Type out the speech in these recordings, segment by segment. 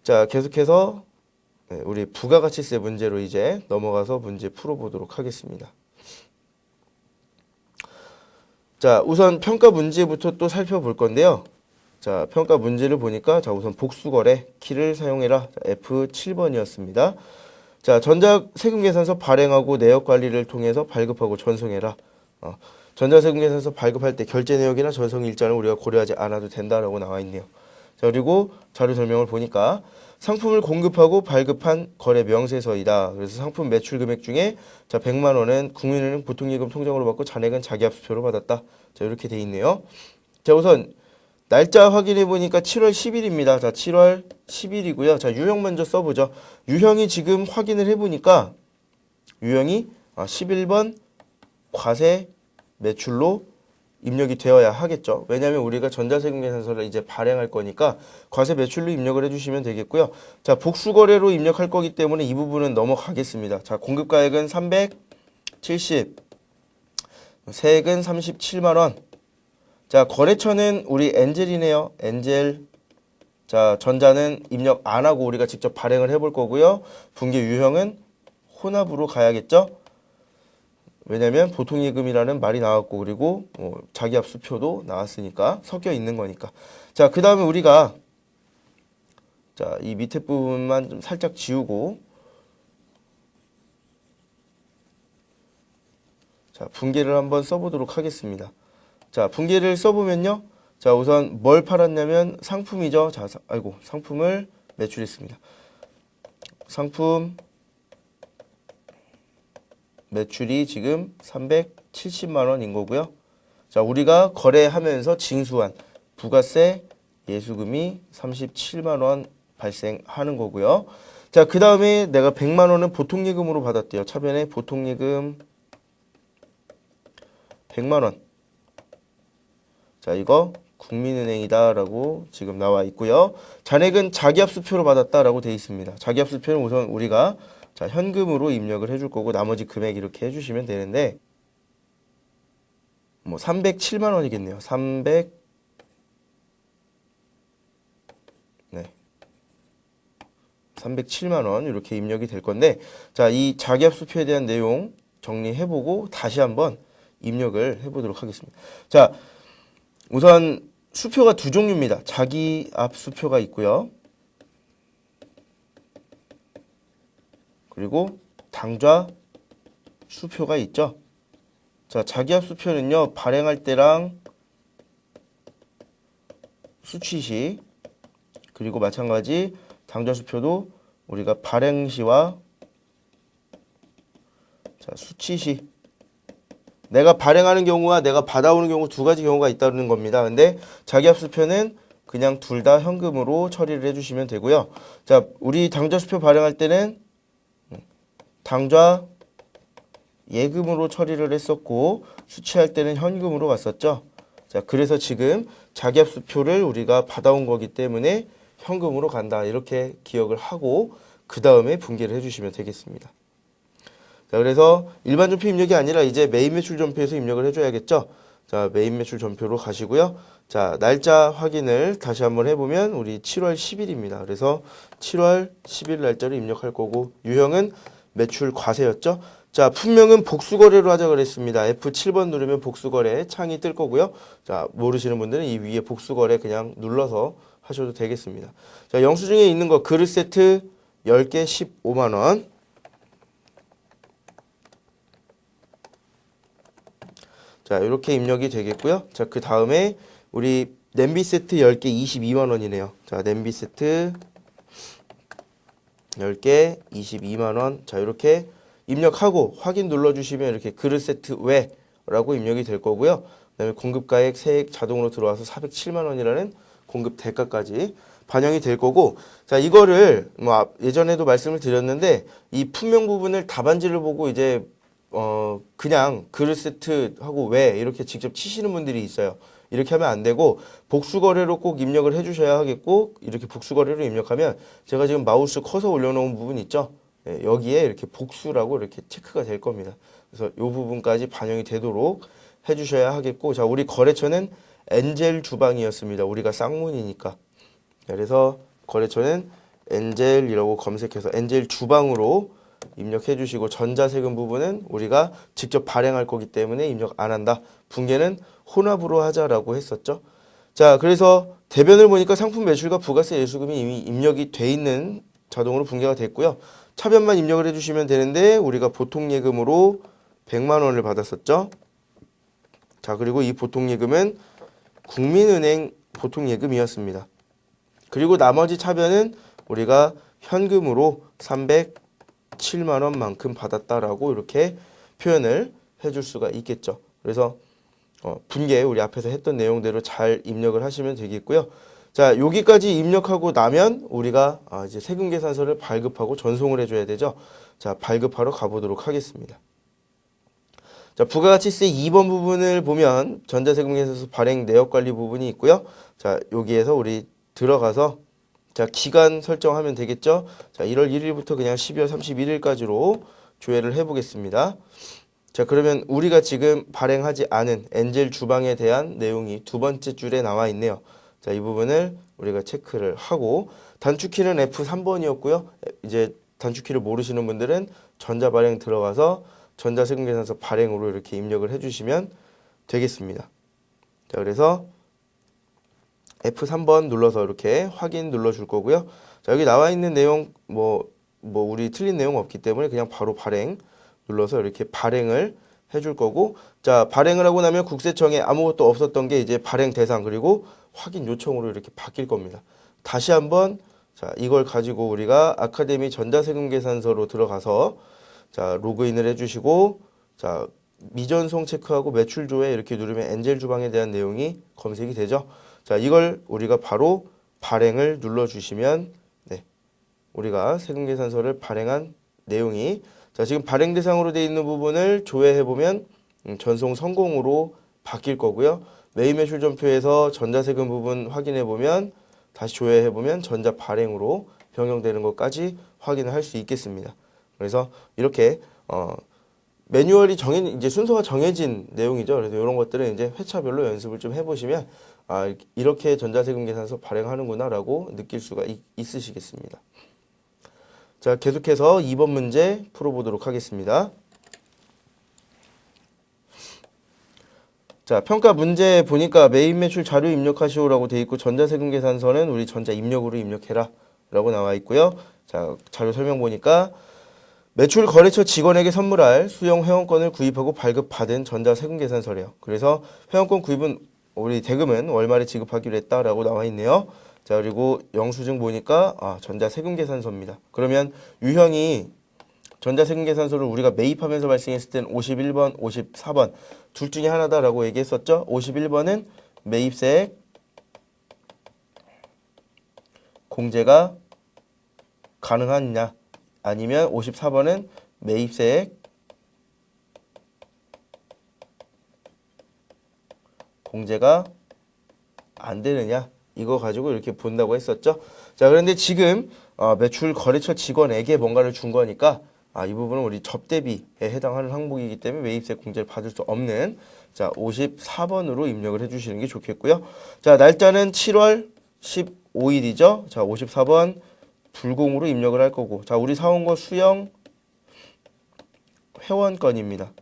자, 계속해서 우리 부가가치세 문제로 이제 넘어가서 문제 풀어보도록 하겠습니다. 자, 우선 평가 문제부터 또 살펴볼 건데요. 자, 평가 문제를 보니까 자, 우선 복수거래 키를 사용해라. F7번이었습니다. 자, 전자세금계산서 발행하고 내역 관리를 통해서 발급하고 전송해라. 전자세금계산서 발급할 때 결제 내역이나 전송 일자는 우리가 고려하지 않아도 된다라고 나와 있네요. 자, 그리고 자료 설명을 보니까 상품을 공급하고 발급한 거래 명세서이다. 그래서 상품 매출 금액 중에 자, 100만 원은 국민은행 보통예금 통장으로 받고 잔액은 자기압수표로 받았다. 자, 이렇게 돼 있네요. 자, 우선 날짜 확인해 보니까 7월 10일입니다. 자, 7월 10일이고요. 자, 유형 먼저 써보죠. 유형이 지금 확인을 해보니까 유형이 11번 과세 매출로 입력이 되어야 하겠죠. 왜냐하면 우리가 전자세금계산서를 이제 발행할 거니까 과세 매출로 입력을 해주시면 되겠고요. 자, 복수거래로 입력할 거기 때문에 이 부분은 넘어가겠습니다. 자, 공급가액은 370, 세액은 37만 원. 자, 거래처는 우리 엔젤이네요. 엔젤. 자, 전자는 입력 안 하고 우리가 직접 발행을 해볼 거고요. 분계 유형은 혼합으로 가야겠죠. 왜냐면 보통예금이라는 말이 나왔고 그리고 자기압수표도 나왔으니까 섞여 있는 거니까. 자, 그 다음에 우리가 자, 이 밑에 부분만 좀 살짝 지우고 자, 분계를 한번 써보도록 하겠습니다. 자, 분계를 써보면요. 자, 우선 뭘 팔았냐면 상품이죠. 자, 상품을 매출했습니다. 상품 매출이 지금 370만 원인 거고요. 자, 우리가 거래하면서 징수한 부가세 예수금이 37만 원 발생하는 거고요. 자, 그 다음에 내가 100만 원은 보통예금으로 받았대요. 차변에 보통예금 100만 원. 자, 이거 국민은행이다라고 지금 나와 있고요. 잔액은 자기압수표로 받았다라고 되어 있습니다. 자기압수표는 우선 우리가 자, 현금으로 입력을 해줄 거고 나머지 금액 이렇게 해주시면 되는데 307만 원이겠네요. 307만 원 이렇게 입력이 될 건데 자, 이 자기압수표에 대한 내용 정리해보고 다시 한번 입력을 해보도록 하겠습니다. 자, 우선 수표가 두 종류입니다. 자기압수표가 있고요. 그리고 당좌 수표가 있죠. 자, 자기압수표는요, 발행할 때랑 수취시 그리고 마찬가지 당좌 수표도 우리가 발행 시와 자, 수취시 내가 발행하는 경우와 내가 받아오는 경우 두 가지 경우가 있다는 겁니다. 근데 자기압수표는 그냥 둘 다 현금으로 처리를 해주시면 되고요. 자, 우리 당좌 수표 발행할 때는 당좌 예금으로 처리를 했었고 수취할 때는 현금으로 갔었죠. 자, 그래서 지금 자기압수표를 우리가 받아온 거기 때문에 현금으로 간다. 이렇게 기억을 하고 그 다음에 분계를 해주시면 되겠습니다. 자, 그래서 일반 전표 입력이 아니라 이제 메인 매출 전표에서 입력을 해줘야겠죠. 자, 메인 매출 전표로 가시고요. 자, 날짜 확인을 다시 한번 해보면 우리 7월 10일입니다. 그래서 7월 10일 날짜를 입력할 거고 유형은 매출 과세였죠. 자, 품명은 복수거래로 하자 그랬습니다. F7번 누르면 복수거래 창이 뜰 거고요. 자, 모르시는 분들은 이 위에 복수거래 그냥 눌러서 하셔도 되겠습니다. 자, 영수증에 있는 거 그릇 세트 10개 15만 원. 자, 이렇게 입력이 되겠고요. 자, 그 다음에 우리 냄비 세트 10개 22만 원이네요. 자, 냄비 세트 10개 22만 원. 자, 이렇게 입력하고 확인 눌러주시면 이렇게 그릇 세트 외라고 입력이 될 거고요. 그다음에 공급가액 세액 자동으로 들어와서 407만 원이라는 공급 대가까지 반영이 될 거고, 자, 이거를 예전에도 말씀을 드렸는데 이 품명 부분을 답안지를 보고 이제 그냥 그릇 세트하고 왜 이렇게 직접 치시는 분들이 있어요. 이렇게 하면 안 되고 복수거래로 꼭 입력을 해주셔야 하겠고, 이렇게 복수거래로 입력하면 제가 지금 마우스 커서 올려놓은 부분 있죠. 네, 여기에 이렇게 복수라고 이렇게 체크가 될 겁니다. 그래서 이 부분까지 반영이 되도록 해주셔야 하겠고, 자, 우리 거래처는 엔젤 주방이었습니다. 우리가 쌍문이니까. 그래서 거래처는 엔젤이라고 검색해서 엔젤 주방으로 입력해 주시고, 전자세금 부분은 우리가 직접 발행할 거기 때문에 입력 안 한다. 붕괴는 혼합으로 하자라고 했었죠. 자, 그래서 대변을 보니까 상품 매출과 부가세 예수금이 이미 입력이 돼 있는, 자동으로 붕괴가 됐고요. 차변만 입력을 해주시면 되는데 우리가 보통예금으로 100만 원을 받았었죠. 자, 그리고 이 보통예금은 국민은행 보통예금이었습니다. 그리고 나머지 차변은 우리가 현금으로 307만 원만큼 받았다라고 이렇게 표현을 해줄 수가 있겠죠. 그래서 분계 우리 앞에서 했던 내용대로 잘 입력을 하시면 되겠고요. 자, 여기까지 입력하고 나면 우리가 이제 세금계산서를 발급하고 전송을 해줘야 되죠. 자, 발급하러 가보도록 하겠습니다. 자, 부가가치세 2번 부분을 보면 전자세금계산서 발행 내역관리 부분이 있고요. 자, 여기에서 우리 들어가서 자, 기간 설정하면 되겠죠. 자, 1월 1일부터 그냥 12월 31일까지로 조회를 해보겠습니다. 자, 그러면 우리가 지금 발행하지 않은 엔젤 주방에 대한 내용이 두 번째 줄에 나와 있네요. 자, 이 부분을 우리가 체크를 하고, 단축키는 F3번이었고요. 이제 단축키를 모르시는 분들은 전자발행 들어가서 전자세금계산서 발행으로 이렇게 입력을 해주시면 되겠습니다. 자, 그래서 F3번 눌러서 이렇게 확인 눌러줄 거고요. 자, 여기 나와 있는 내용 우리 틀린 내용 없기 때문에 그냥 바로 발행 눌러서 이렇게 발행을 해줄 거고, 자, 발행을 하고 나면 국세청에 아무것도 없었던 게 이제 발행 대상 그리고 확인 요청으로 이렇게 바뀔 겁니다. 다시 한번 자, 이걸 가지고 우리가 아카데미 전자세금계산서로 들어가서 자, 로그인을 해주시고, 자, 미전송 체크하고 매출 조회 이렇게 누르면 엔젤 주방에 대한 내용이 검색이 되죠. 자, 이걸 우리가 바로 발행을 눌러주시면 네, 우리가 세금계산서를 발행한 내용이, 자, 지금 발행 대상으로 되어 있는 부분을 조회해보면 전송 성공으로 바뀔 거고요. 매입매출전표에서 전자세금 부분 확인해보면 다시 조회해보면 전자 발행으로 변경되는 것까지 확인을 할 수 있겠습니다. 그래서 이렇게 매뉴얼이 이제 순서가 정해진 내용이죠. 그래서 이런 것들은 이제 회차별로 연습을 좀 해보시면 이렇게 전자세금계산서 발행하는구나라고 느낄 수가 있으시겠습니다. 자, 계속해서 2번 문제 풀어보도록 하겠습니다. 자, 평가 문제 보니까 매입매출 자료 입력하시오라고 돼 있고, 전자세금계산서는 우리 전자입력으로 입력해라 라고 나와 있고요. 자, 자료 설명 보니까 매출 거래처 직원에게 선물할 수령 회원권을 구입하고 발급받은 전자세금계산서래요. 그래서 회원권 구입은 우리 대금은 월말에 지급하기로 했다라고 나와 있네요. 자, 그리고 영수증 보니까 전자세금계산서입니다. 그러면 유형이 전자세금계산서를 우리가 매입하면서 발생했을 때는 51번, 54번 둘 중에 하나다라고 얘기했었죠. 51번은 매입세액 공제가 가능하냐, 아니면 54번은 매입세액 공제가 안 되느냐, 이거 가지고 이렇게 본다고 했었죠. 자, 그런데 지금 매출 거래처 직원에게 뭔가를 준 거니까 이 부분은 우리 접대비에 해당하는 항목이기 때문에 매입세 공제를 받을 수 없는, 자, 54번으로 입력을 해주시는 게 좋겠고요. 자, 날짜는 7월 15일이죠. 자, 54번 불공으로 입력을 할 거고, 자, 우리 사온 거 수령 회원권입니다.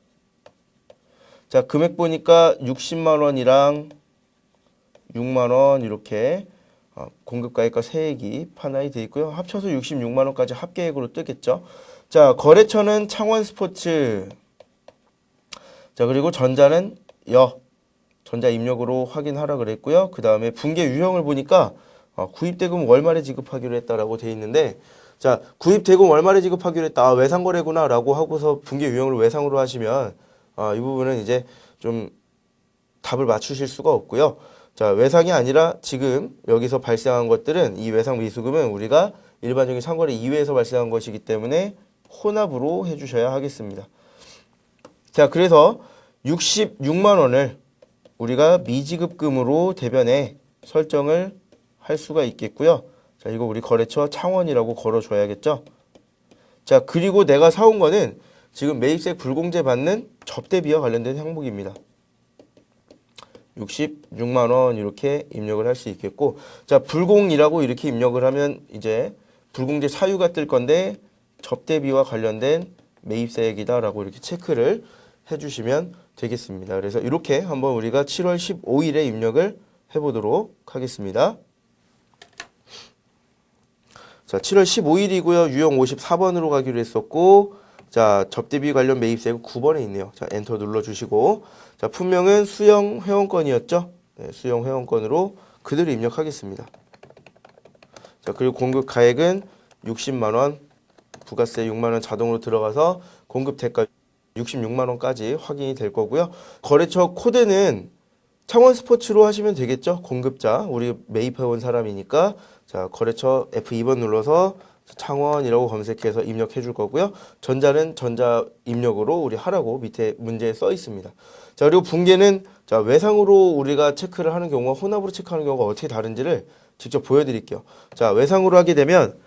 자, 금액 보니까 60만 원이랑 6만 원 이렇게 공급가액과 세액이 판단이 되어 있고요. 합쳐서 66만 원까지 합계액으로 뜨겠죠. 자, 거래처는 창원스포츠. 자, 그리고 전자는 전자 입력으로 확인하라 그랬고요. 그 다음에 분계 유형을 보니까 구입대금 월말에 지급하기로 했다라고 돼 있는데, 자, 구입대금 월말에 지급하기로 했다. 외상거래구나 라고 하고서 분계 유형을 외상으로 하시면 이 부분은 이제 좀 답을 맞추실 수가 없고요. 자, 외상이 아니라 지금 여기서 발생한 것들은, 이 외상 미수금은 우리가 일반적인 상거래 이외에서 발생한 것이기 때문에 혼합으로 해주셔야 하겠습니다. 자, 그래서 66만 원을 우리가 미지급금으로 대변에 설정을 할 수가 있겠고요. 자, 이거 우리 거래처 창원이라고 걸어줘야겠죠. 자, 그리고 내가 사온 거는 지금 매입세 불공제 받는 접대비와 관련된 항목입니다. 66만 원 이렇게 입력을 할 수 있겠고, 자, 불공이라고 이렇게 입력을 하면 이제 불공제 사유가 뜰 건데 접대비와 관련된 매입세액이다라고 이렇게 체크를 해주시면 되겠습니다. 그래서 이렇게 한번 우리가 7월 15일에 입력을 해보도록 하겠습니다. 자, 7월 15일이고요. 유형 54번으로 가기로 했었고, 자, 접대비 관련 매입세액 9번에 있네요. 자, 엔터 눌러주시고, 자, 품명은 수영 회원권이었죠. 네, 수영 회원권으로 그대로 입력하겠습니다. 자, 그리고 공급 가액은 60만원, 부가세 6만원 자동으로 들어가서 공급 대가 66만원까지 확인이 될 거고요. 거래처 코드는 창원 스포츠로 하시면 되겠죠. 공급자, 우리 매입해온 사람이니까. 자, 거래처 F2번 눌러서 창원이라고 검색해서 입력해 줄 거고요. 전자는 전자 입력으로 우리 하라고 밑에 문제에 써 있습니다. 자, 그리고 분계는 자, 외상으로 우리가 체크를 하는 경우와 혼합으로 체크하는 경우가 어떻게 다른지를 직접 보여드릴게요. 자, 외상으로 하게 되면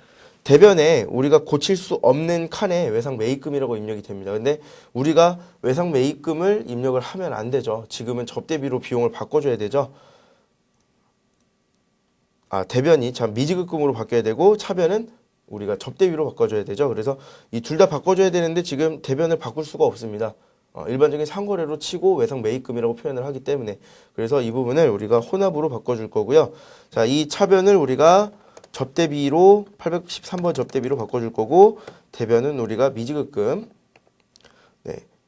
대변에 우리가 고칠 수 없는 칸에 외상 매입금이라고 입력이 됩니다. 근데 우리가 외상 매입금을 입력을 하면 안 되죠. 지금은 접대비로 비용을 바꿔줘야 되죠. 아, 대변이 참 미지급금으로 바뀌어야 되고 차변은 우리가 접대비로 바꿔줘야 되죠. 그래서 이 둘 다 바꿔줘야 되는데 지금 대변을 바꿀 수가 없습니다. 일반적인 상거래로 치고 외상 매입금이라고 표현을 하기 때문에 그래서 이 부분을 우리가 혼합으로 바꿔줄 거고요. 자, 이 차변을 우리가 접대비로 813번 접대비로 바꿔줄 거고 대변은 우리가 미지급금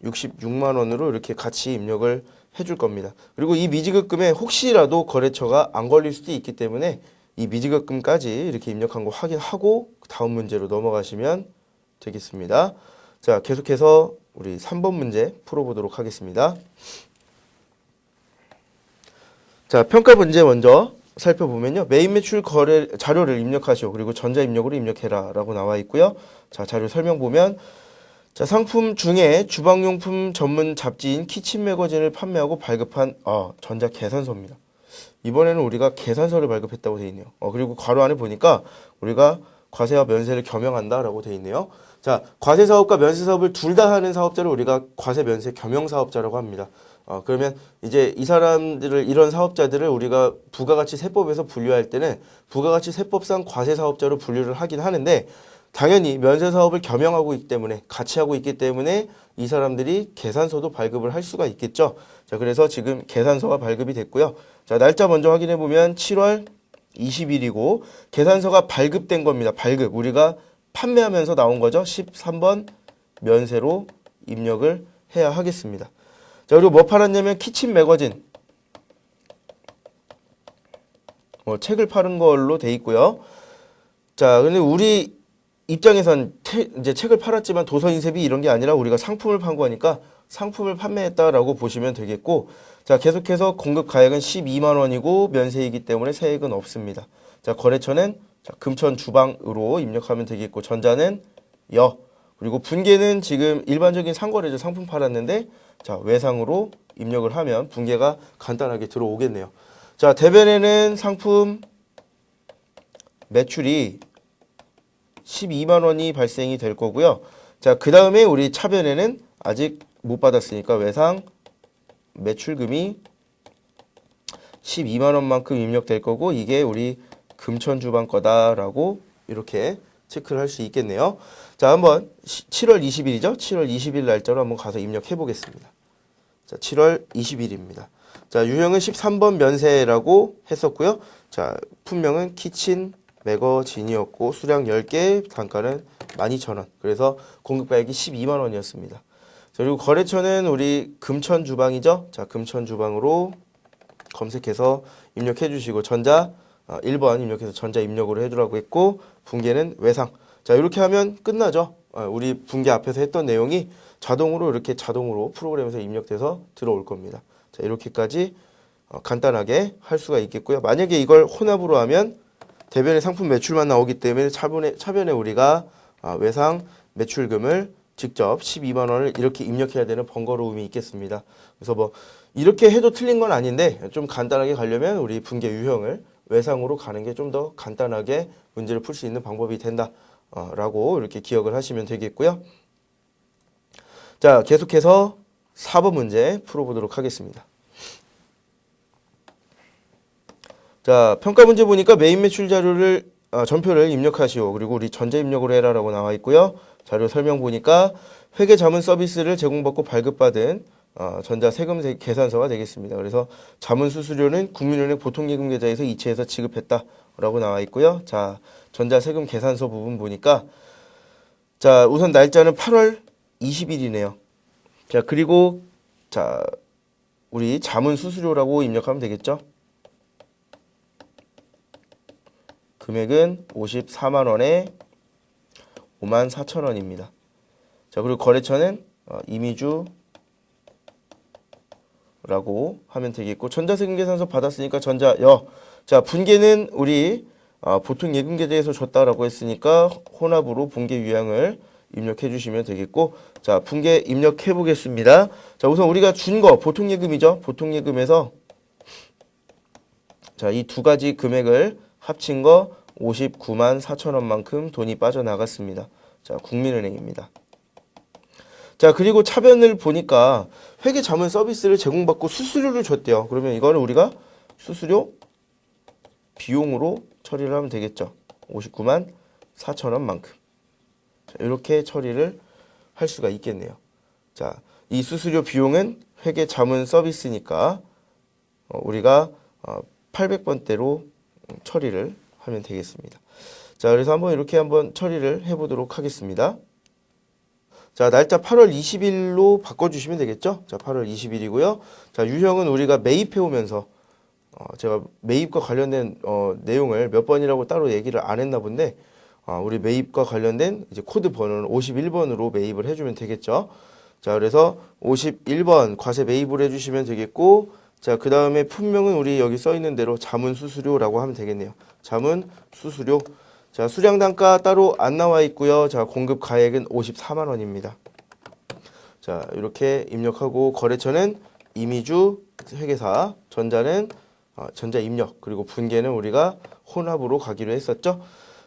66만 원으로 이렇게 같이 입력을 해줄 겁니다. 그리고 이 미지급금에 혹시라도 거래처가 안 걸릴 수도 있기 때문에 이 미지급금까지 이렇게 입력한 거 확인하고 다음 문제로 넘어가시면 되겠습니다. 자, 계속해서 우리 3번 문제 풀어보도록 하겠습니다. 자, 평가 문제 먼저 살펴보면요. 매입 매출 거래 자료를 입력하시오. 그리고 전자 입력으로 입력해라 라고 나와 있고요. 자, 자료 설명 보면 자, 상품 중에 주방용품 전문 잡지인 키친 매거진을 판매하고 발급한 전자 계산서입니다. 이번에는 우리가 계산서를 발급했다고 되어 있네요. 그리고 괄호 안에 보니까 우리가 과세와 면세를 겸용한다라고 되어 있네요. 자, 과세 사업과 면세 사업을 둘 다 하는 사업자를 우리가 과세 면세 겸용 사업자라고 합니다. 그러면 이제 이 사람들을 이런 사업자들을 우리가 부가가치 세법에서 분류할 때는 부가가치 세법상 과세 사업자로 분류를 하긴 하는데 당연히 면세 사업을 겸용하고 있기 때문에 같이 하고 있기 때문에 이 사람들이 계산서도 발급을 할 수가 있겠죠. 자, 그래서 지금 계산서가 발급이 됐고요. 자, 날짜 먼저 확인해 보면 7월 20일이고 계산서가 발급된 겁니다. 발급. 우리가 판매하면서 나온 거죠. 13번 면세로 입력을 해야 하겠습니다. 자, 그리고 뭐 팔았냐면 키친 매거진. 책을 파는 걸로 돼 있고요. 자, 근데 우리 입장에선 이제 책을 팔았지만 도서 인쇄비 이런 게 아니라 우리가 상품을 판 거니까 상품을 판매했다라고 보시면 되겠고, 자, 계속해서 공급 가액은 12만 원이고 면세이기 때문에 세액은 없습니다. 자, 거래처는 자, 금천 주방으로 입력하면 되겠고 전자는 여. 그리고 분계는 지금 일반적인 상거래죠. 상품 팔았는데 자, 외상으로 입력을 하면 분계가 간단하게 들어오겠네요. 자, 대변에는 상품 매출이 12만 원이 발생이 될 거고요. 자, 그 다음에 우리 차변에는 아직 못 받았으니까 외상 매출금이 12만 원만큼 입력될 거고 이게 우리 금천주방 거다라고 이렇게 체크를 할 수 있겠네요. 자, 한번 7월 20일이죠. 7월 20일 날짜로 한번 가서 입력해 보겠습니다. 자, 7월 20일입니다. 자, 유형은 13번 면세라고 했었고요. 자, 품명은 키친 매거진이었고 수량 10개, 단가는 12,000원. 그래서 공급가액이 12만 원이었습니다. 자, 그리고 거래처는 우리 금천주방이죠. 자, 금천주방으로 검색해서 입력해 주시고 전자 1번 입력해서 전자 입력으로 해두라고 했고 분계는 외상. 자, 이렇게 하면 끝나죠. 우리 분계 앞에서 했던 내용이 자동으로 이렇게 자동으로 프로그램에서 입력돼서 들어올 겁니다. 자, 이렇게까지 간단하게 할 수가 있겠고요. 만약에 이걸 혼합으로 하면 대변의 상품 매출만 나오기 때문에 차변에 우리가 외상 매출금을 직접 12만 원을 이렇게 입력해야 되는 번거로움이 있겠습니다. 그래서 뭐 이렇게 해도 틀린 건 아닌데 좀 간단하게 가려면 우리 분계 유형을 외상으로 가는 게 좀 더 간단하게 문제를 풀 수 있는 방법이 된다 라고 이렇게 기억을 하시면 되겠고요. 자, 계속해서 4번 문제 풀어보도록 하겠습니다. 자, 평가 문제 보니까 매입 매출 자료를 전표를 입력하시오. 그리고 우리 전자 입력으로 해라라고 나와 있고요. 자료 설명 보니까 회계 자문 서비스를 제공받고 발급받은 전자 세금 계산서가 되겠습니다. 그래서 자문 수수료는 국민은행 보통예금 계좌에서 이체해서 지급했다라고 나와 있고요. 자, 전자 세금 계산서 부분 보니까 자, 우선 날짜는 8월 20일이네요. 자, 그리고 자, 우리 자문 수수료라고 입력하면 되겠죠? 금액은 54만 원에 54,000원입니다. 자, 그리고 거래처는 이미주라고 하면 되겠고, 전자세금계산서 받았으니까 전자여. 자, 분계는 우리 보통 예금계좌에서 줬다라고 했으니까 혼합으로 분계 유형을 입력해 주시면 되겠고, 자, 분계 입력해 보겠습니다. 자, 우선 우리가 준 거 보통 예금이죠. 보통 예금에서 자, 이 두 가지 금액을 합친 거 59만 4천원만큼 돈이 빠져나갔습니다. 자, 국민은행입니다. 자, 그리고 차변을 보니까 회계 자문 서비스를 제공받고 수수료를 줬대요. 그러면 이거는 우리가 수수료 비용으로 처리를 하면 되겠죠. 59만 4천원만큼. 자, 이렇게 처리를 할 수가 있겠네요. 자, 이 수수료 비용은 회계 자문 서비스니까 우리가 800번대로 처리를 하면 되겠습니다. 자, 그래서 이렇게 한번 처리를 해보도록 하겠습니다. 자, 날짜 8월 20일로 바꿔주시면 되겠죠? 자, 8월 20일이고요. 자, 유형은 우리가 매입해 오면서 제가 매입과 관련된 내용을 몇 번이라고 따로 얘기를 안 했나 본데 우리 매입과 관련된 이제 코드 번호는 51번으로 매입을 해주면 되겠죠? 자, 그래서 51번 과세 매입을 해주시면 되겠고, 자, 그 다음에 품명은 우리 여기 써 있는 대로 자문 수수료라고 하면 되겠네요. 자문 수수료. 자, 수량 단가 따로 안 나와 있고요. 자, 공급 가액은 54만 원입니다. 자, 이렇게 입력하고 거래처는 이미주 회계사, 전자는 전자 입력, 그리고 분계는 우리가 혼합으로 가기로 했었죠.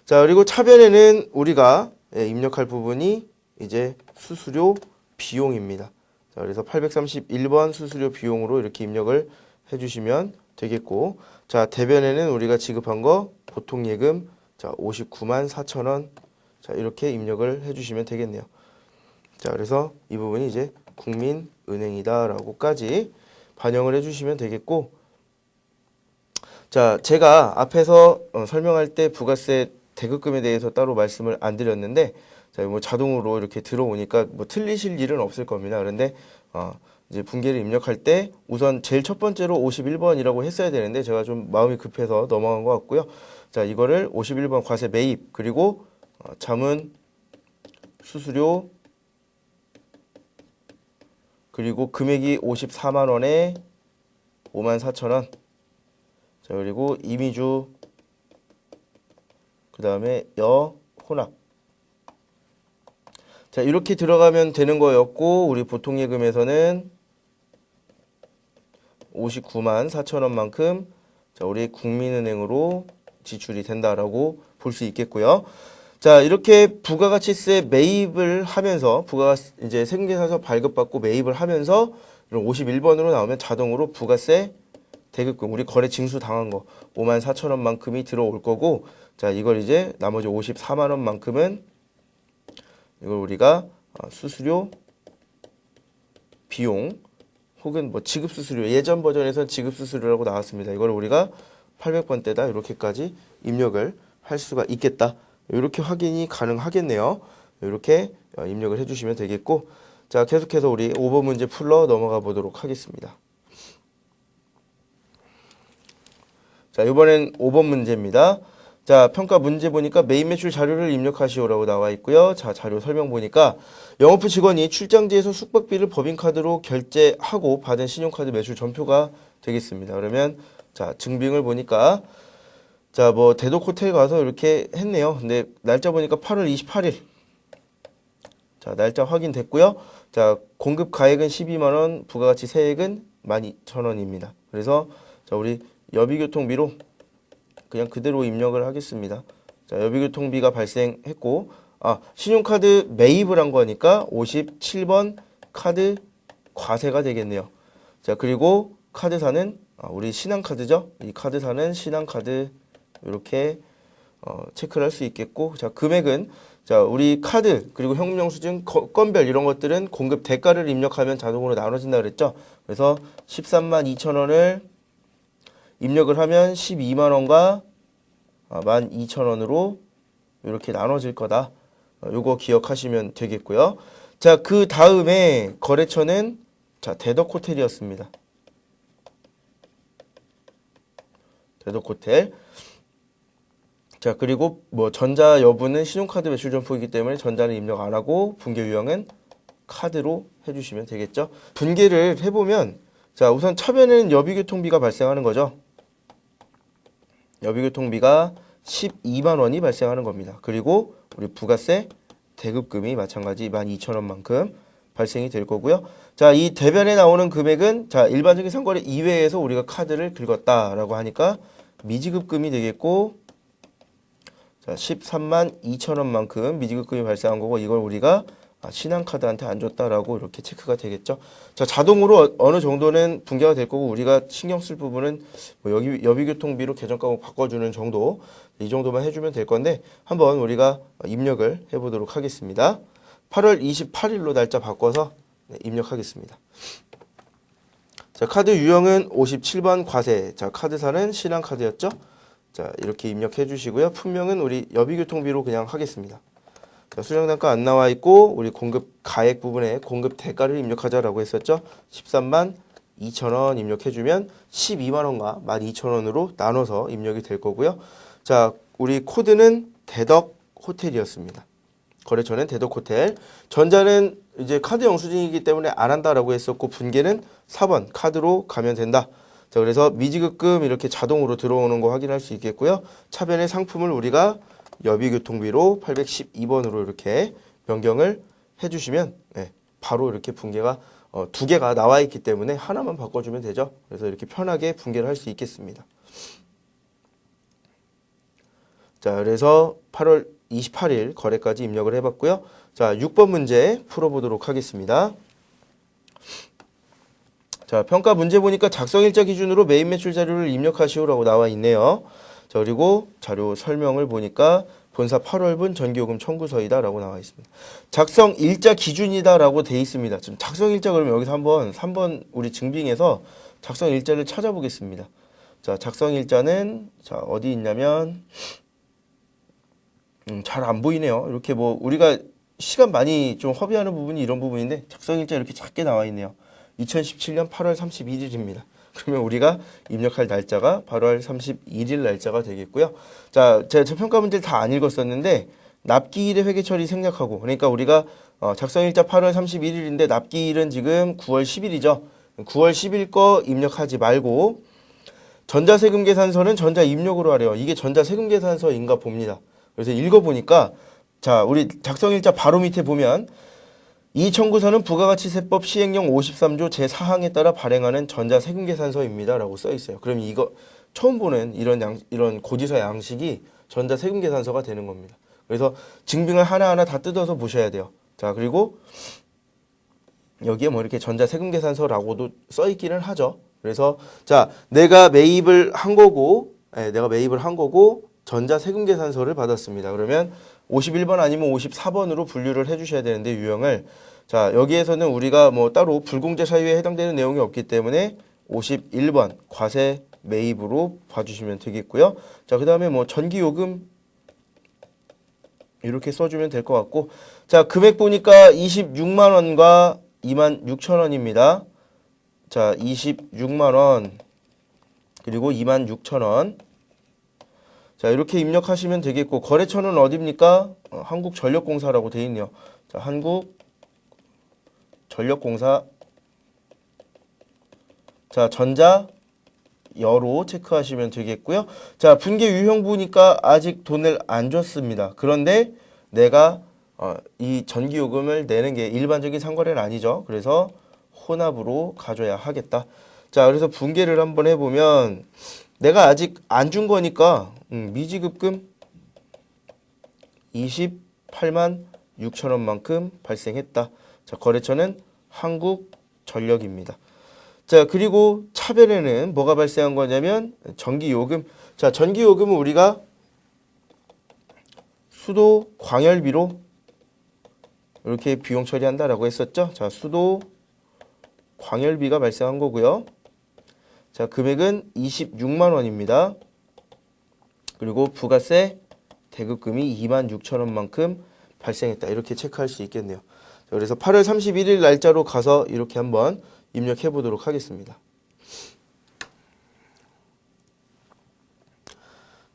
자, 그리고 차변에는 우리가 입력할 부분이 이제 수수료 비용입니다. 자, 그래서 831번 수수료 비용으로 이렇게 입력을 해주시면 되겠고, 자, 대변에는 우리가 지급한 거 보통 예금 자, 59만 4천원. 자, 이렇게 입력을 해주시면 되겠네요. 자, 그래서 이 부분이 이제 국민은행이다라고까지 반영을 해주시면 되겠고, 자, 제가 앞에서 설명할 때 부가세 대급금에 대해서 따로 말씀을 안 드렸는데, 자, 뭐 자동으로 이렇게 들어오니까 뭐 틀리실 일은 없을 겁니다. 그런데 이제 분계를 입력할 때 우선 제일 첫 번째로 51번이라고 했어야 되는데 제가 좀 마음이 급해서 넘어간 것 같고요. 자, 이거를 51번 과세 매입, 그리고 자문 수수료, 그리고 금액이 54만 원에 54,000원. 자, 그리고 이미주, 그 다음에 혼합. 자, 이렇게 들어가면 되는 거였고, 우리 보통 예금에서는 59만 4천원만큼 자, 우리 국민은행으로 지출이 된다라고 볼 수 있겠고요. 자, 이렇게 부가가치세 매입을 하면서 이제 세금계산서 발급받고 매입을 하면서 이런 51번으로 나오면 자동으로 부가세 대급금, 우리 거래 징수 당한 거 5만 4천원만큼이 들어올 거고, 자, 이걸 이제 나머지 54만 원만큼은 이걸 우리가 수수료 비용 혹은 뭐 지급 수수료, 예전 버전에서는 지급 수수료라고 나왔습니다. 이걸 우리가 800번대다 이렇게까지 입력을 할 수가 있겠다. 이렇게 확인이 가능하겠네요. 이렇게 입력을 해주시면 되겠고, 자, 계속해서 우리 5번 문제 풀러 넘어가 보도록 하겠습니다. 자, 이번엔 5번 문제입니다. 자, 평가 문제 보니까 매입 매출 자료를 입력하시오라고 나와 있고요. 자, 자료 설명 보니까 영업부 직원이 출장지에서 숙박비를 법인카드로 결제하고 받은 신용카드 매출 전표가 되겠습니다. 그러면 자, 증빙을 보니까 자, 뭐 대독 호텔 가서 이렇게 했네요. 근데 날짜 보니까 8월 28일. 자, 날짜 확인됐고요. 자, 공급 가액은 12만 원, 부가가치 세액은 12,000원입니다. 그래서 자, 우리 여비교통비로 그냥 그대로 입력을 하겠습니다. 자, 여비교통비가 발생했고, 신용카드 매입을 한 거니까 57번 카드 과세가 되겠네요. 자, 그리고 카드사는 우리 신한카드죠. 이 카드사는 신한카드 이렇게 체크를 할 수 있겠고, 자, 금액은 자, 우리 카드 그리고 현금영수증 건별 이런 것들은 공급 대가를 입력하면 자동으로 나눠진다 그랬죠. 그래서 13만 2천 원을 입력을 하면 12만 원과 12,000원으로 이렇게 나눠질 거다. 요거 기억하시면 되겠고요. 자, 그 다음에 거래처는 자, 대덕호텔이었습니다. 대덕호텔. 자, 그리고 뭐 전자 여부는 신용카드 매출 점포이기 때문에 전자는 입력 안 하고 분계 유형은 카드로 해주시면 되겠죠. 분계를 해보면 자, 우선 차변에는 여비교통비가 발생하는 거죠. 여비교통비가 12만 원이 발생하는 겁니다. 그리고 우리 부가세 대급금이 마찬가지 12,000원만큼 발생이 될 거고요. 자, 이 대변에 나오는 금액은 자, 일반적인 상거래 이외에서 우리가 카드를 긁었다라고 하니까 미지급금이 되겠고, 자, 13만 2천원만큼 미지급금이 발생한 거고, 이걸 우리가 신한카드한테 안 줬다라고 이렇게 체크가 되겠죠. 자, 자동으로 어느 정도는 분계가 될 거고, 우리가 신경 쓸 부분은 뭐 여비교통비로 계정값을 바꿔주는 정도, 이 정도만 해주면 될 건데, 한번 우리가 입력을 해보도록 하겠습니다. 8월 28일로 날짜 바꿔서 입력하겠습니다. 자, 카드 유형은 57번 과세. 자, 카드사는 신한카드였죠. 자, 이렇게 입력해 주시고요. 품명은 우리 여비교통비로 그냥 하겠습니다. 자, 수령단가 안 나와 있고 우리 공급 가액 부분에 공급 대가를 입력하자라고 했었죠. 13만 2천원 입력해 주면 12만 원과 12,000원으로 나눠서 입력이 될 거고요. 자, 우리 코드는 대덕 호텔이었습니다. 거래처는 대덕 호텔. 전자는 이제 카드 영수증이기 때문에 안 한다라고 했었고, 분계는 4번 카드로 가면 된다. 자, 그래서 미지급금 이렇게 자동으로 들어오는 거 확인할 수 있겠고요. 차변의 상품을 우리가 여비교통비로 812번으로 이렇게 변경을 해주시면 바로 이렇게 분계가 두 개가 나와 있기 때문에 하나만 바꿔주면 되죠. 그래서 이렇게 편하게 분계를 할 수 있겠습니다. 자, 그래서 8월 28일 거래까지 입력을 해봤고요. 자, 6번 문제 풀어보도록 하겠습니다. 자, 평가 문제 보니까 작성일자 기준으로 메인 매출 자료를 입력하시오라고 나와 있네요. 자, 그리고 자료 설명을 보니까 본사 8월분 전기요금 청구서이다라고 나와 있습니다. 작성일자 기준이다라고 돼 있습니다. 지금 작성일자 그러면 여기서 한번 3번 우리 증빙해서 작성일자를 찾아보겠습니다. 자, 작성일자는 자, 어디 있냐면 잘 안 보이네요. 이렇게 뭐 우리가 시간 많이 좀 허비하는 부분이 이런 부분인데 작성일자 이렇게 작게 나와 있네요. 2017년 8월 31일입니다. 그러면 우리가 입력할 날짜가 8월 31일 날짜가 되겠고요. 자, 제가 평가 문제를 다 안 읽었었는데 납기일의 회계처리 생략하고, 그러니까 우리가 작성일자 8월 31일인데 납기일은 지금 9월 10일이죠. 9월 10일 거 입력하지 말고 전자세금계산서는 전자입력으로 하래요. 이게 전자세금계산서인가 봅니다. 그래서 읽어보니까 자, 우리 작성일자 바로 밑에 보면 이 청구서는 부가가치세법 시행령 53조 제4항에 따라 발행하는 전자세금계산서입니다. 라고 써 있어요. 그럼 이거 처음 보는 이런 고지서 양식이 전자세금계산서가 되는 겁니다. 그래서 증빙을 하나하나 다 뜯어서 보셔야 돼요. 자, 그리고 여기에 뭐 이렇게 전자세금계산서라고도 써 있기는 하죠. 그래서 자, 내가 매입을 한 거고 전자세금계산서를 받았습니다. 그러면 51번 아니면 54번으로 분류를 해주셔야 되는데 유형을 자, 여기에서는 우리가 뭐 따로 불공제 사유에 해당되는 내용이 없기 때문에 51번 과세 매입으로 봐주시면 되겠고요. 자, 그 다음에 뭐 전기요금 이렇게 써주면 될 것 같고, 자, 금액 보니까 26만 원과 26,000원입니다. 자, 26만 원 그리고 26,000원. 자, 이렇게 입력하시면 되겠고, 거래처는 어디입니까? 한국전력공사라고 되어 있네요. 자, 한국전력공사. 자, 전자여로 체크하시면 되겠고요. 자, 분계 유형 보니까 아직 돈을 안 줬습니다. 그런데 내가 이 전기요금을 내는 게 일반적인 상거래는 아니죠. 그래서 혼합으로 가져야 하겠다. 자, 그래서 분계를 한번 해보면 내가 아직 안 준 거니까 미지급금 28만 6천원만큼 발생했다. 자, 거래처는 한국전력입니다. 자, 그리고 차변에는 뭐가 발생한 거냐면 전기요금. 자, 전기요금은 우리가 수도 광열비로 이렇게 비용 처리한다라고 했었죠. 자, 수도 광열비가 발생한 거고요. 자, 금액은 26만 원입니다. 그리고 부가세 대급금이 26,000원만큼 발생했다. 이렇게 체크할 수 있겠네요. 자, 그래서 8월 31일 날짜로 가서 이렇게 한번 입력해 보도록 하겠습니다.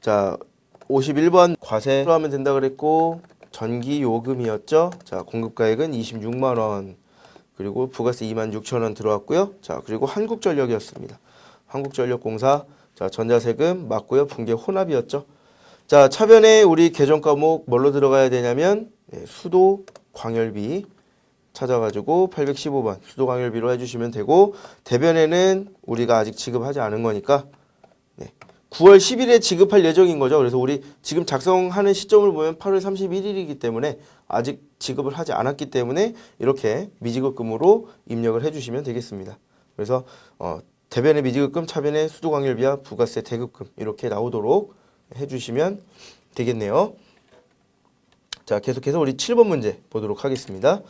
자, 51번 과세로 하면 된다 그랬고 전기 요금이었죠. 자, 공급가액은 26만 원. 그리고 부가세 26,000원 들어왔고요. 자, 그리고 한국전력이었습니다. 한국전력공사. 자, 전자세금 맞고요. 붕괴 혼합이었죠. 자, 차변에 우리 계정 과목 뭘로 들어가야 되냐면 수도 광열비 찾아가지고 815번 수도 광열비로 해주시면 되고, 대변에는 우리가 아직 지급하지 않은 거니까 9월 10일에 지급할 예정인 거죠. 그래서 우리 지금 작성하는 시점을 보면 8월 31일이기 때문에 아직 지급을 하지 않았기 때문에 이렇게 미지급금으로 입력을 해주시면 되겠습니다. 그래서 대변의 미지급금, 차변의 수도광열비와 부가세 대급금 이렇게 나오도록 해주시면 되겠네요. 자, 계속해서 우리 7번 문제 보도록 하겠습니다.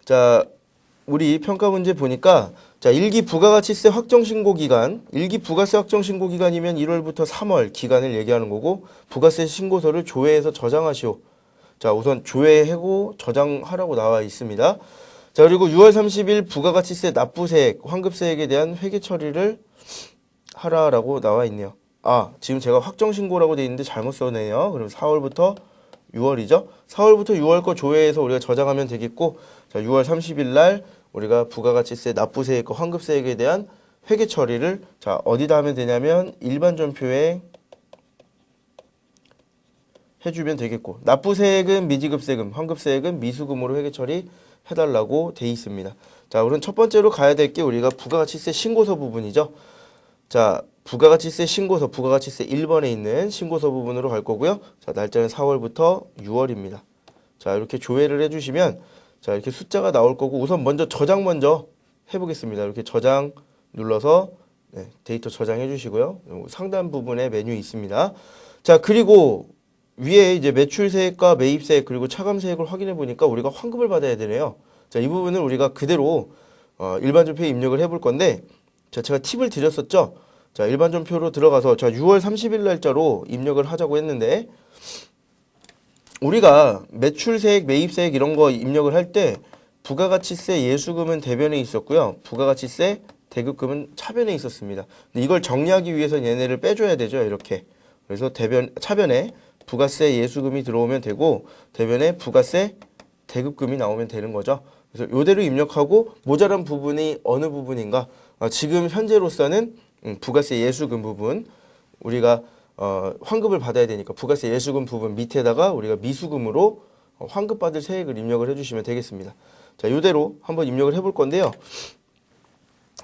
자, 우리 평가 문제 보니까 자, 1기 부가가치세 확정신고기간, 1기 부가세 확정신고기간이면 1월부터 3월 기간을 얘기하는 거고, 부가세 신고서를 조회해서 저장하시오. 자, 우선 조회하고 저장하라고 나와 있습니다. 자, 그리고 6월 30일 부가가치세 납부세액, 환급세액에 대한 회계 처리를 하라라고 나와 있네요. 아, 지금 제가 확정신고라고 돼 있는데 잘못 써네요. 그럼 4월부터 6월이죠. 4월부터 6월 거 조회해서 우리가 저장하면 되겠고, 자, 6월 30일 날 우리가 부가가치세 납부세액과 환급세액에 대한 회계 처리를 자, 어디다 하면 되냐면 일반 전표에 해주면 되겠고, 납부세액은 미지급세금, 환급세액은 미수금으로 회계 처리 해달라고 돼 있습니다. 자, 우선 첫 번째로 가야 될 게 우리가 부가가치세 신고서 부분이죠. 자, 부가가치세 신고서, 부가가치세 1번에 있는 신고서 부분으로 갈 거고요. 자, 날짜는 4월부터 6월입니다. 자, 이렇게 조회를 해주시면 자, 이렇게 숫자가 나올 거고, 우선 먼저 저장 먼저 해보겠습니다. 이렇게 저장 눌러서 데이터 저장해 주시고요. 상단 부분에 메뉴 있습니다. 자, 그리고 위에 이제 매출세액과 매입세액 그리고 차감세액을 확인해 보니까 우리가 환급을 받아야 되네요. 자, 이 부분을 우리가 그대로 일반 전표에 입력을 해볼 건데, 자, 제가 팁을 드렸었죠. 자, 일반 전표로 들어가서 자, 6월 30일 날짜로 입력을 하자고 했는데, 우리가 매출세액, 매입세액 이런 거 입력을 할 때 부가가치세 예수금은 대변에 있었고요. 부가가치세 대급금은 차변에 있었습니다. 근데 이걸 정리하기 위해서 얘네를 빼줘야 되죠. 이렇게. 그래서 차변에 부가세 예수금이 들어오면 되고, 대변에 부가세 대급금이 나오면 되는 거죠. 그래서 이대로 입력하고 모자란 부분이 어느 부분인가? 지금 현재로서는 부가세 예수금 부분, 우리가 환급을 받아야 되니까 부가세 예수금 부분 밑에다가 우리가 미수금으로 환급받을 세액을 입력을 해주시면 되겠습니다. 자, 이대로 한번 입력을 해볼 건데요.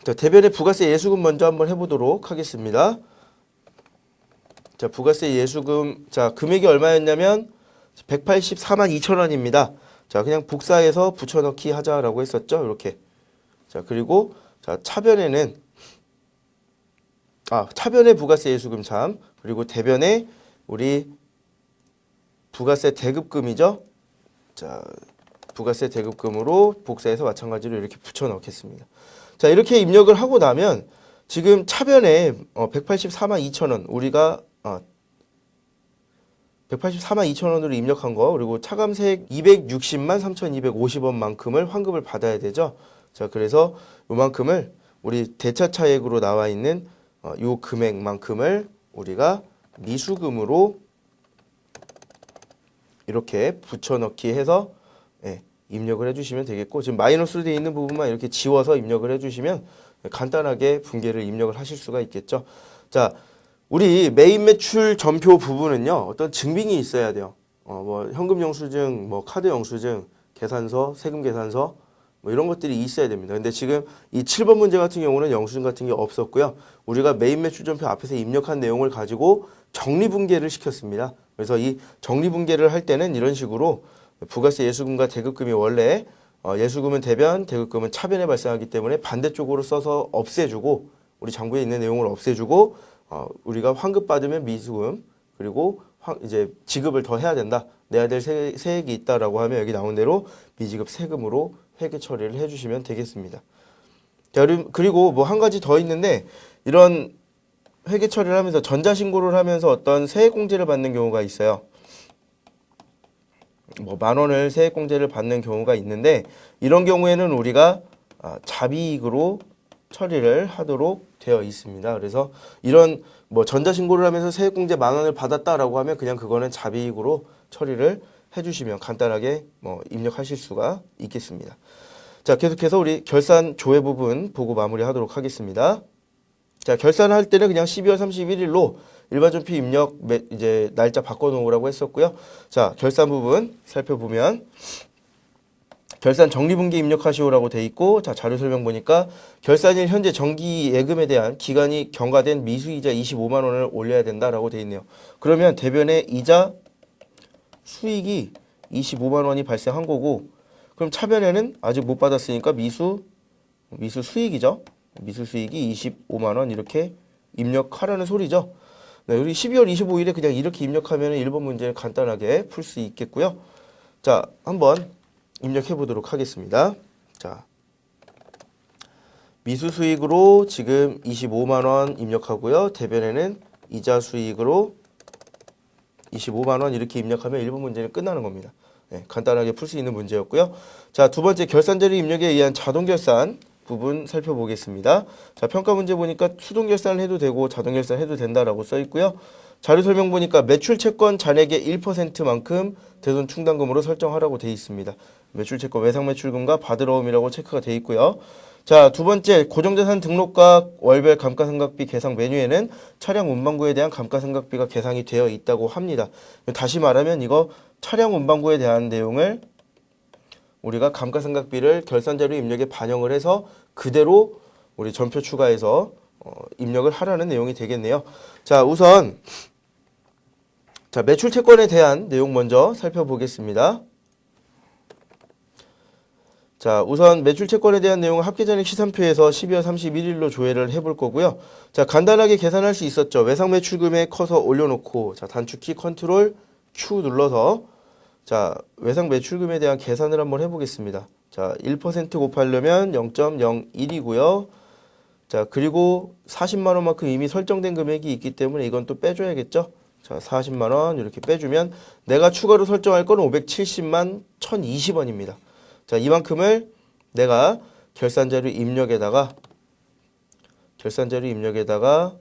자, 대변의 부가세 예수금 먼저 한번 해보도록 하겠습니다. 자, 부가세 예수금, 자, 금액이 얼마였냐면 184만 2천 원입니다. 자, 그냥 복사해서 붙여넣기 하자라고 했었죠. 이렇게. 자, 그리고 자, 차변의 부가세 예수금 참, 그리고 대변에 우리 부가세 대급금이죠. 자, 부가세 대급금으로 복사해서 마찬가지로 이렇게 붙여 넣겠습니다. 자, 이렇게 입력을 하고 나면 지금 차변에 184만 2천 원 우리가 184만 2천 원으로 입력한 거, 그리고 차감세액 260만 3,250원만큼을 환급을 받아야 되죠. 자, 그래서 요만큼을 우리 대차차액으로 나와 있는 요 금액만큼을 우리가 미수금으로 이렇게 붙여넣기 해서 입력을 해주시면 되겠고, 지금 마이너스로 되어 있는 부분만 이렇게 지워서 입력을 해주시면 간단하게 분계를 입력을 하실 수가 있겠죠. 자, 우리 매입 매출 전표 부분은요, 어떤 증빙이 있어야 돼요. 뭐 현금 영수증, 뭐 카드 영수증, 계산서, 세금 계산서 뭐 이런 것들이 있어야 됩니다. 근데 지금 이 7번 문제 같은 경우는 영수증 같은 게 없었고요. 우리가 매입 매출 전표 앞에서 입력한 내용을 가지고 정리분계를 시켰습니다. 그래서 이 정리분계를 할 때는 이런 식으로 부가세 예수금과 대급금이 원래 예수금은 대변, 대급금은 차변에 발생하기 때문에 반대쪽으로 써서 없애주고, 우리 장부에 있는 내용을 없애주고, 우리가 환급 받으면 미수금, 그리고 이제 지급을 더 해야 된다. 내야 될 세액이 있다라고 하면 여기 나온 대로 미지급 세금으로 회계 처리를 해주시면 되겠습니다. 자, 그리고 뭐 한 가지 더 있는데 이런 회계 처리를 하면서 전자신고를 하면서 어떤 세액공제를 받는 경우가 있어요. 뭐 10,000원을 세액공제를 받는 경우가 있는데 이런 경우에는 우리가 자비익으로 처리를 하도록 되어 있습니다. 그래서 이런 뭐 전자신고를 하면서 세액공제 10,000원을 받았다라고 하면 그냥 그거는 자비익으로 처리를 해주시면 간단하게 뭐 입력하실 수가 있겠습니다. 자, 계속해서 우리 결산 조회 부분 보고 마무리하도록 하겠습니다. 자, 결산할 때는 그냥 12월 31일로 일반 전표 입력 이제 날짜 바꿔놓으라고 했었고요. 자, 결산 부분 살펴보면 결산 정리분기 입력하시오라고 돼 있고, 자, 자료 설명 보니까 결산일 현재 정기 예금에 대한 기간이 경과된 미수이자 25만 원을 올려야 된다라고 돼 있네요. 그러면 대변에 이자 수익이 25만 원이 발생한 거고, 그럼 차변에는 아직 못 받았으니까 미수 수익이죠. 미수 수익이 25만 원 이렇게 입력하라는 소리죠. 네, 우리 12월 25일에 그냥 이렇게 입력하면 1번 문제는 간단하게 풀 수 있겠고요. 자, 한번 입력해 보도록 하겠습니다. 자, 미수 수익으로 지금 25만 원 입력하고요. 대변에는 이자 수익으로 25만 원 이렇게 입력하면 1번 문제는 끝나는 겁니다. 네, 간단하게 풀 수 있는 문제였고요. 자, 두 번째 결산자료 입력에 의한 자동결산 부분 살펴보겠습니다. 자, 평가 문제 보니까 수동결산을 해도 되고 자동결산 해도 된다라고 써 있고요. 자료 설명 보니까 매출 채권 잔액의 1%만큼 대손 충당금으로 설정하라고 돼 있습니다. 매출 채권 외상 매출금과 받으러옴이라고 체크가 돼 있고요. 자, 두 번째 고정자산 등록각 월별 감가상각비 계상 메뉴에는 차량 운반구에 대한 감가상각비가 계상이 되어 있다고 합니다. 다시 말하면 이거 차량 운반구에 대한 내용을 우리가 감가상각비를 결산자료 입력에 반영을 해서 그대로 우리 전표 추가해서 입력을 하라는 내용이 되겠네요. 자, 우선 자, 매출 채권에 대한 내용 먼저 살펴보겠습니다. 자, 우선 매출 채권에 대한 내용을 합계잔액 시산표에서 12월 31일로 조회를 해볼 거고요. 자, 간단하게 계산할 수 있었죠. 외상 매출금액 커서 올려놓고, 자, 단축키 컨트롤 Q 눌러서, 자, 외상 매출금에 대한 계산을 한번 해보겠습니다. 자, 1% 곱하려면 0.01이고요. 자, 그리고 40만 원만큼 이미 설정된 금액이 있기 때문에 이건 또 빼줘야겠죠. 자, 40만 원 이렇게 빼주면 내가 추가로 설정할 건 570만 1,020원입니다. 자, 이만큼을 내가 결산자료 입력에다가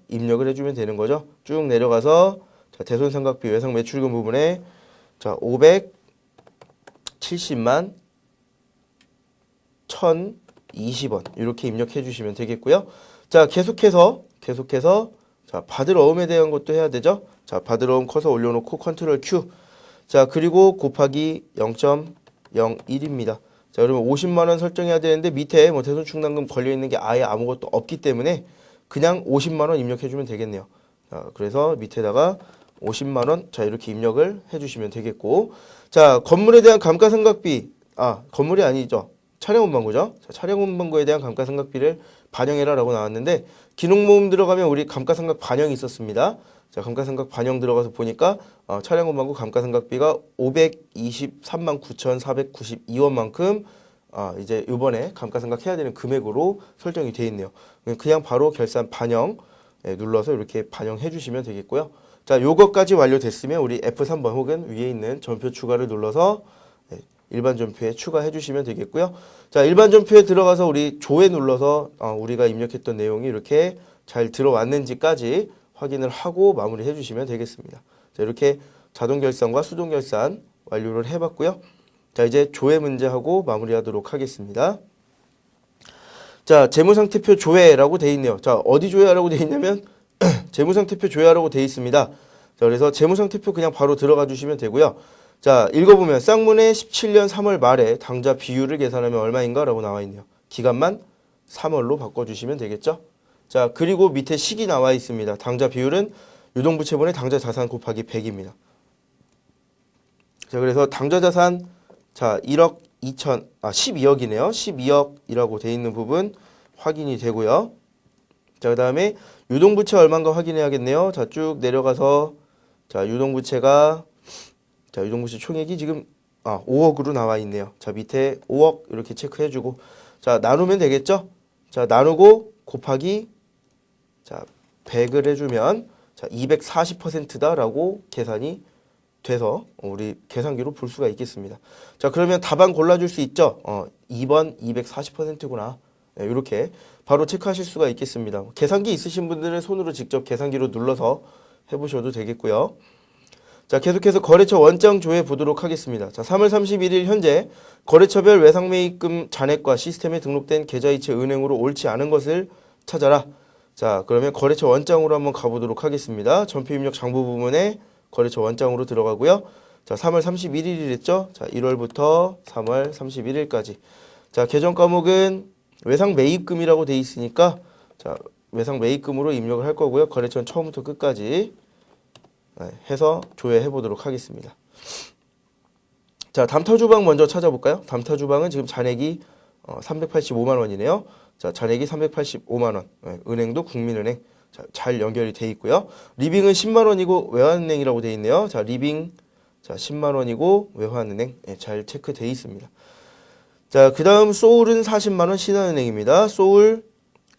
입력을 해주면 되는 거죠. 쭉 내려가서 자, 대손상각비 외상 매출금 부분에 자, 570만 1,020원 이렇게 입력해 주시면 되겠고요. 자, 계속해서 자, 받으러옴에 대한 것도 해야 되죠. 자, 받으러옴 커서 올려놓고 컨트롤 Q. 자, 그리고 곱하기 0.01입니다. 자, 그러면 50만 원 설정해야 되는데 밑에 뭐 대손 충당금 걸려 있는 게 아예 아무것도 없기 때문에 그냥 50만 원 입력해 주면 되겠네요. 자, 그래서 밑에다가 50만 원, 자, 이렇게 입력을 해 주시면 되겠고. 자, 건물에 대한 감가상각비. 건물이 아니죠. 차량 운반구죠. 자, 차량 운반구에 대한 감가상각비를 반영해라라고 나왔는데 기록모음 들어가면 우리 감가상각 반영이 있었습니다. 자, 감가상각 반영 들어가서 보니까 차량 운반구 감가상각비가 523만 9,492원만큼 이제 이번에 감가상각 해야 되는 금액으로 설정이 되어 있네요. 그냥 바로 결산 반영 눌러서 이렇게 반영해 주시면 되겠고요. 자, 요것까지 완료됐으면 우리 F3번 혹은 위에 있는 전표 추가를 눌러서 일반 전표에 추가해 주시면 되겠고요. 자, 일반 전표에 들어가서 우리 조회 눌러서 우리가 입력했던 내용이 이렇게 잘 들어왔는지까지 확인을 하고 마무리해 주시면 되겠습니다. 자, 이렇게 자동 결산과 수동 결산 완료를 해봤고요. 자, 이제 조회 문제하고 마무리하도록 하겠습니다. 자, 재무상태표 조회라고 돼 있네요. 자, 어디 조회하라고 돼 있냐면 재무상태표 조회하라고 돼 있습니다. 자, 그래서 재무상태표 그냥 바로 들어가 주시면 되고요. 자, 읽어보면 쌍문의 17년 3월 말에 당좌 비율을 계산하면 얼마인가 라고 나와 있네요. 기간만 3월로 바꿔주시면 되겠죠. 자, 그리고 밑에 식이 나와 있습니다. 당좌 비율은 유동부채분의 당좌 자산 곱하기 100입니다. 자, 그래서 당좌 자산 자, 12억이네요. 12억이라고 돼 있는 부분 확인이 되고요. 자, 그 다음에 유동부채 얼마인가 확인해야겠네요. 자, 쭉 내려가서 자, 유동부채가 자, 유동부채 총액이 지금 5억으로 나와 있네요. 자, 밑에 5억 이렇게 체크해주고 자, 나누면 되겠죠? 자, 나누고 곱하기 자, 100을 해주면 자, 240%다라고 계산이 돼서 우리 계산기로 볼 수가 있겠습니다. 자, 그러면 답안 골라줄 수 있죠? 2번 240%구나. 네, 이렇게 바로 체크하실 수가 있겠습니다. 계산기 있으신 분들은 손으로 직접 계산기로 눌러서 해보셔도 되겠고요. 자, 계속해서 거래처 원장 조회 보도록 하겠습니다. 자, 3월 31일 현재 거래처별 외상매입금 잔액과 시스템에 등록된 계좌이체 은행으로 옳지 않은 것을 찾아라. 자, 그러면 거래처 원장으로 한번 가보도록 하겠습니다. 전표입력 장부 부문에 거래처 원장으로 들어가고요. 자, 3월 31일이랬죠? 자, 1월부터 3월 31일까지. 자, 계정 과목은 외상매입금이라고 돼 있으니까 자, 외상매입금으로 입력을 할 거고요. 거래처는 처음부터 끝까지 해서 조회해 보도록 하겠습니다. 자, 담타주방 먼저 찾아볼까요? 담타주방은 지금 잔액이 385만 원이네요. 자, 잔액이 385만 원. 은행도 국민은행. 자, 잘 연결이 돼 있고요. 리빙은 10만 원이고 외환은행이라고 돼 있네요. 자, 리빙 자, 10만 원이고 외환은행 잘 체크돼 있습니다. 자, 그다음 소울은 40만 원 신한은행입니다. 소울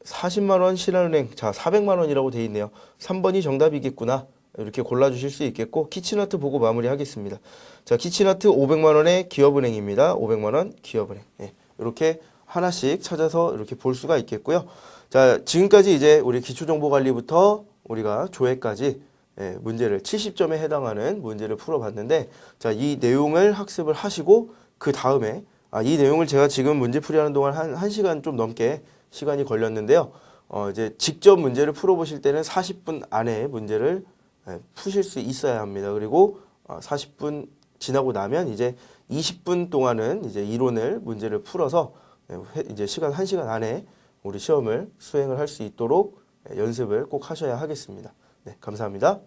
40만 원 신한은행. 자, 400만 원이라고 돼 있네요. 3번이 정답이겠구나. 이렇게 골라주실 수 있겠고 키치너트 보고 마무리하겠습니다. 자, 키치너트 500만 원의 기업은행입니다. 500만 원 기업은행. 이렇게 하나씩 찾아서 이렇게 볼 수가 있겠고요. 자, 지금까지 이제 우리 기초정보관리부터 우리가 조회까지 문제를 70점에 해당하는 문제를 풀어봤는데 자, 이 내용을 학습을 하시고 그 다음에 이 내용을 제가 지금 문제 풀이하는 동안 한 1시간 좀 넘게 시간이 걸렸는데요. 이제 직접 문제를 풀어보실 때는 40분 안에 문제를 푸실 수 있어야 합니다. 그리고 40분 지나고 나면 이제 20분 동안은 이제 이론을 문제를 풀어서 이제 시간 1시간 안에 우리 시험을 수행을 할 수 있도록 연습을 꼭 하셔야 하겠습니다. 네, 감사합니다.